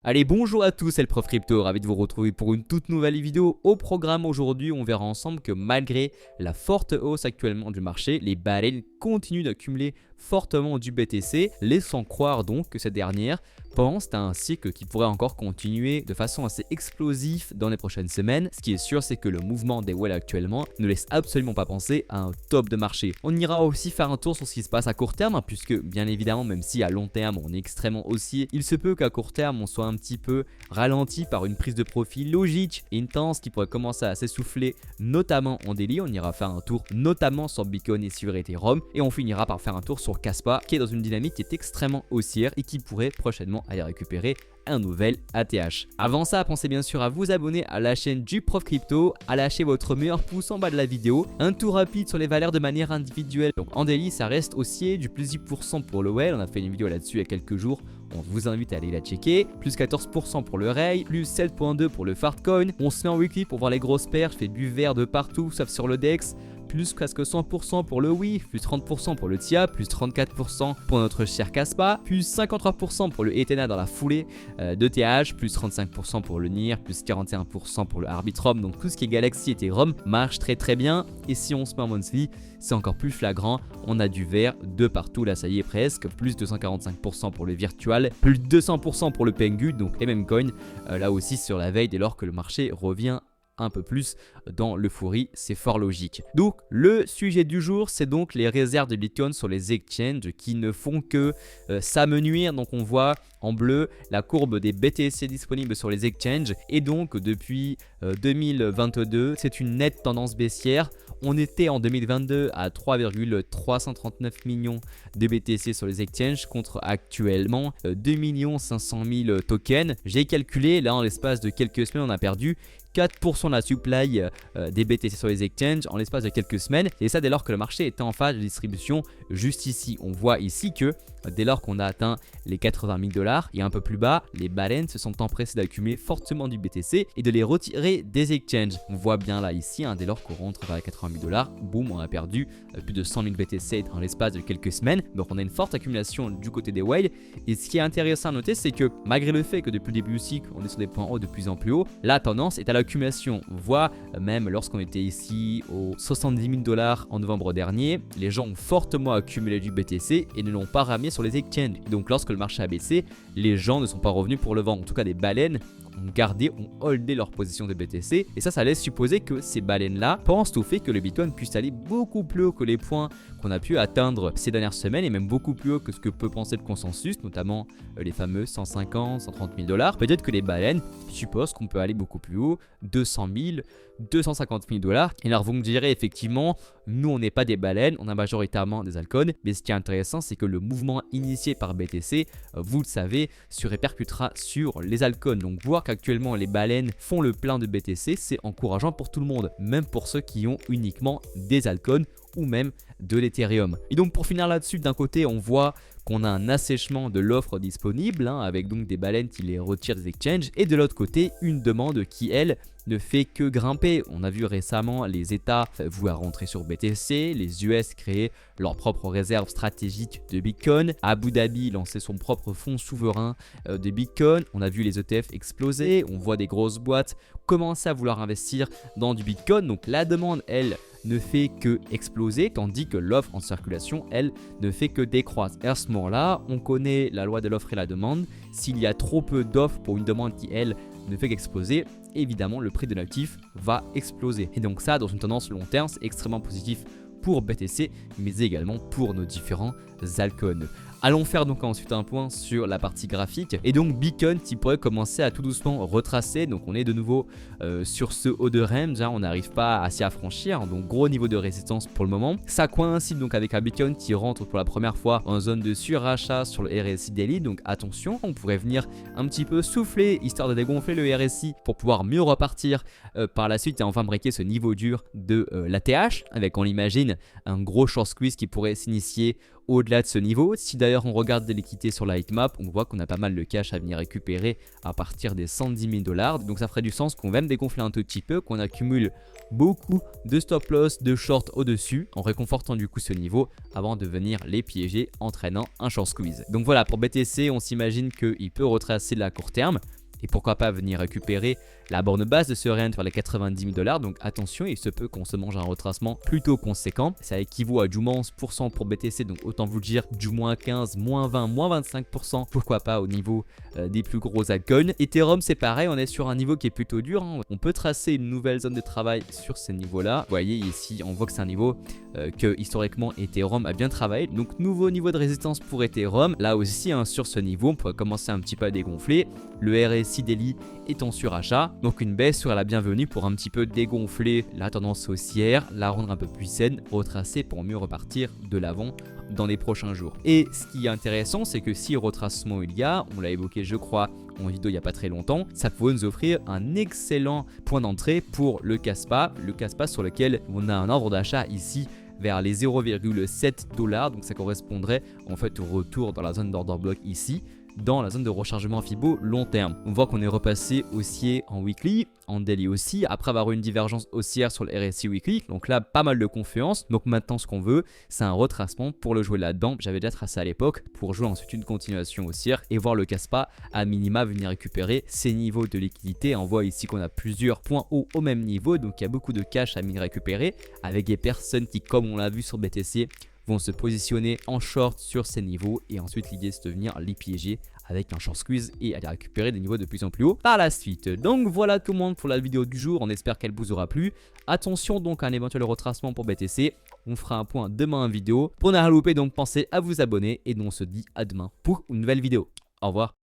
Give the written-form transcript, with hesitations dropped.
Allez, bonjour à tous, c'est le Prof Crypto, ravi de vous retrouver pour une toute nouvelle vidéo. Au programme aujourd'hui, on verra ensemble que malgré la forte hausse actuellement du marché, les baleines continuent d'accumuler fortement du BTC, laissant croire donc que cette dernière pense à un cycle qui pourrait encore continuer de façon assez explosive dans les prochaines semaines. Ce qui est sûr, c'est que le mouvement des whales actuellement ne laisse absolument pas penser à un top de marché. On ira aussi faire un tour sur ce qui se passe à court terme, puisque bien évidemment, même si à long terme on est extrêmement haussier, il se peut qu'à court terme on soit un petit peu ralenti par une prise de profit logique et intense qui pourrait commencer à s'essouffler, notamment en daily. On ira faire un tour notamment sur Bitcoin et sur Ethereum, et on finira par faire un tour sur Kaspa qui est dans une dynamique qui est extrêmement haussière et qui pourrait prochainement aller récupérer un nouvel ATH. Avant ça, pensez bien sûr à vous abonner à la chaîne du Prof Crypto, à lâcher votre meilleur pouce en bas de la vidéo. Un tour rapide sur les valeurs de manière individuelle. Donc en daily, ça reste haussier, du plus 10% pour le whale. On a fait une vidéo là-dessus il y a quelques jours. On vous invite à aller la checker. Plus 14% pour le Ray, plus 7.2 pour le Fartcoin. On se met en weekly pour voir les grosses paires. Je fais du vert de partout, sauf sur le DEX. Plus presque 100% pour le WIF, plus 30% pour le TIA, plus 34% pour notre cher Kaspa, plus 53% pour le Ethena dans la foulée de TH, plus 35% pour le NIR, plus 41% pour le Arbitrum. Donc tout ce qui est Galaxy et Ethereum marche très bien. Et si on se met en monthly, c'est encore plus flagrant. On a du vert de partout, là ça y est presque, plus 245% pour le Virtual, plus 200% pour le Pengu, donc les mêmes coins, là aussi sur la veille dès lors que le marché revient un peu plus dans l'euphorie, c'est fort logique. Donc le sujet du jour, c'est donc les réserves de Bitcoin sur les exchanges qui ne font que s'amenuire. Donc on voit en bleu la courbe des BTC disponibles sur les exchanges, et donc depuis 2022 c'est une nette tendance baissière. On était en 2022 à 3,339 millions de BTC sur les exchanges contre actuellement 2 500 000 tokens. J'ai calculé, là en l'espace de quelques semaines on a perdu 4% de la supply des BTC sur les exchanges en l'espace de quelques semaines, et ça dès lors que le marché était en phase de distribution juste ici. On voit ici que dès lors qu'on a atteint les 80 000 $, et un peu plus bas, les baleines se sont empressées d'accumuler fortement du BTC et de les retirer des exchanges. On voit bien là ici, dès lors qu'on rentre vers les 80 000 $, boum, on a perdu plus de 100 000 BTC en l'espace de quelques semaines. Donc on a une forte accumulation du côté des whales, et ce qui est intéressant à noter, c'est que malgré le fait que depuis le début du cycle on est sur des points hauts de plus en plus haut, la tendance est à l'accumulation. On voit même lorsqu'on était ici aux 70 000 $ en novembre dernier, les gens ont fortement accumulé du BTC et ne l'ont pas ramené sur les exchanges. Donc lorsque le marché a baissé, les gens ne sont pas revenus pour le vendre. En tout cas, des baleines ont gardé, ont holdé leur position de BTC, et ça laisse supposer que ces baleines-là pensent au fait que le Bitcoin puisse aller beaucoup plus haut que les points qu'on a pu atteindre ces dernières semaines, et même beaucoup plus haut que ce que peut penser le consensus, notamment les fameux 150, 130 000 $. Peut-être que les baleines supposent qu'on peut aller beaucoup plus haut, 200 000, 250 000 $. Et alors vous me direz effectivement, nous on n'est pas des baleines, on a majoritairement des altcoins, mais ce qui est intéressant, c'est que le mouvement initié par BTC, vous le savez, se répercutera sur les altcoins. Donc voir qu'actuellement les baleines font le plein de BTC, c'est encourageant pour tout le monde, même pour ceux qui ont uniquement des altcoins ou même de l'Ethereum. Et donc pour finir là-dessus, d'un côté on voit qu'on a un assèchement de l'offre disponible, avec donc des baleines qui les retirent des exchanges, et de l'autre côté une demande qui elle ne fait que grimper. On a vu récemment les États vouloir rentrer sur BTC, les US créer leur propre réserve stratégique de Bitcoin, Abu Dhabi lancer son propre fonds souverain de Bitcoin, on a vu les ETF exploser, on voit des grosses boîtes commencer à vouloir investir dans du Bitcoin. Donc la demande, elle, ne fait que exploser, tandis que l'offre en circulation, elle, ne fait que décroître. Et à ce moment-là, on connaît la loi de l'offre et la demande. S'il y a trop peu d'offres pour une demande qui, elle, ne fait qu'exploser, évidemment, le prix de l'actif va exploser. Et donc ça, dans une tendance long terme, c'est extrêmement positif pour BTC, mais également pour nos différents altcoins. Allons faire donc ensuite un point sur la partie graphique, et donc Bitcoin qui pourrait commencer à tout doucement retracer. Donc on est de nouveau sur ce haut de range, on n'arrive pas à s'y affranchir, donc gros niveau de résistance pour le moment. Ça coïncide donc avec un Bitcoin qui rentre pour la première fois en zone de surachat sur le RSI Daily, donc attention, on pourrait venir un petit peu souffler histoire de dégonfler le RSI pour pouvoir mieux repartir par la suite et enfin breaker ce niveau dur de l'ATH, avec, on l'imagine, un gros short squeeze qui pourrait s'initier au-delà de ce niveau. Si d'ailleurs on regarde des liquidités sur la heatmap, on voit qu'on a pas mal de cash à venir récupérer à partir des 110 000 $. Donc ça ferait du sens qu'on va même dégonfler un tout petit peu, qu'on accumule beaucoup de stop loss, de short au-dessus, en réconfortant du coup ce niveau avant de venir les piéger, entraînant un short squeeze. Donc voilà, pour BTC, on s'imagine qu'il peut retracer à court terme. et pourquoi pas venir récupérer la borne basse de ce rent vers les 90 000 $. Donc attention, il se peut qu'on se mange un retracement plutôt conséquent. Ça équivaut à du moins 11% pour BTC, donc autant vous le dire, du moins 15, moins 20, moins 25%, pourquoi pas au niveau des plus gros altcoins. Ethereum c'est pareil, on est sur un niveau qui est plutôt dur, hein. On peut tracer une nouvelle zone de travail sur ces niveaux-là. Vous voyez ici, on voit que c'est un niveau que historiquement Ethereum a bien travaillé. Donc nouveau niveau de résistance pour Ethereum. Là aussi, hein, sur ce niveau, on pourrait commencer un petit peu à dégonfler. Le RSI daily est en surachat, donc une baisse sera la bienvenue pour un petit peu dégonfler la tendance haussière, la rendre un peu plus saine, retracer pour mieux repartir de l'avant dans les prochains jours. Et ce qui est intéressant, c'est que si retracement il y a, on l'a évoqué je crois en vidéo il n'y a pas très longtemps, ça pourrait nous offrir un excellent point d'entrée pour le Kaspa sur lequel on a un ordre d'achat ici vers les 0,7 $, donc ça correspondrait en fait au retour dans la zone d'order block ici, dans la zone de rechargement Fibo long terme. On voit qu'on est repassé haussier en weekly, en daily aussi, après avoir eu une divergence haussière sur le RSI weekly. Donc là, pas mal de confiance. Donc maintenant, ce qu'on veut, c'est un retracement pour le jouer là-dedans. J'avais déjà tracé à l'époque pour jouer ensuite une continuation haussière et voir le Kaspa à minima venir récupérer ses niveaux de liquidité. On voit ici qu'on a plusieurs points hauts au même niveau. Donc il y a beaucoup de cash à venir récupérer avec des personnes qui, comme on l'a vu sur BTC, vont se positionner en short sur ces niveaux et ensuite l'idée c'est de venir les piéger avec un short squeeze et aller récupérer des niveaux de plus en plus haut par la suite. Donc voilà tout le monde pour la vidéo du jour, on espère qu'elle vous aura plu. Attention donc à un éventuel retracement pour BTC, on fera un point demain en vidéo. Pour ne rien louper donc pensez à vous abonner et nous on se dit à demain pour une nouvelle vidéo. Au revoir.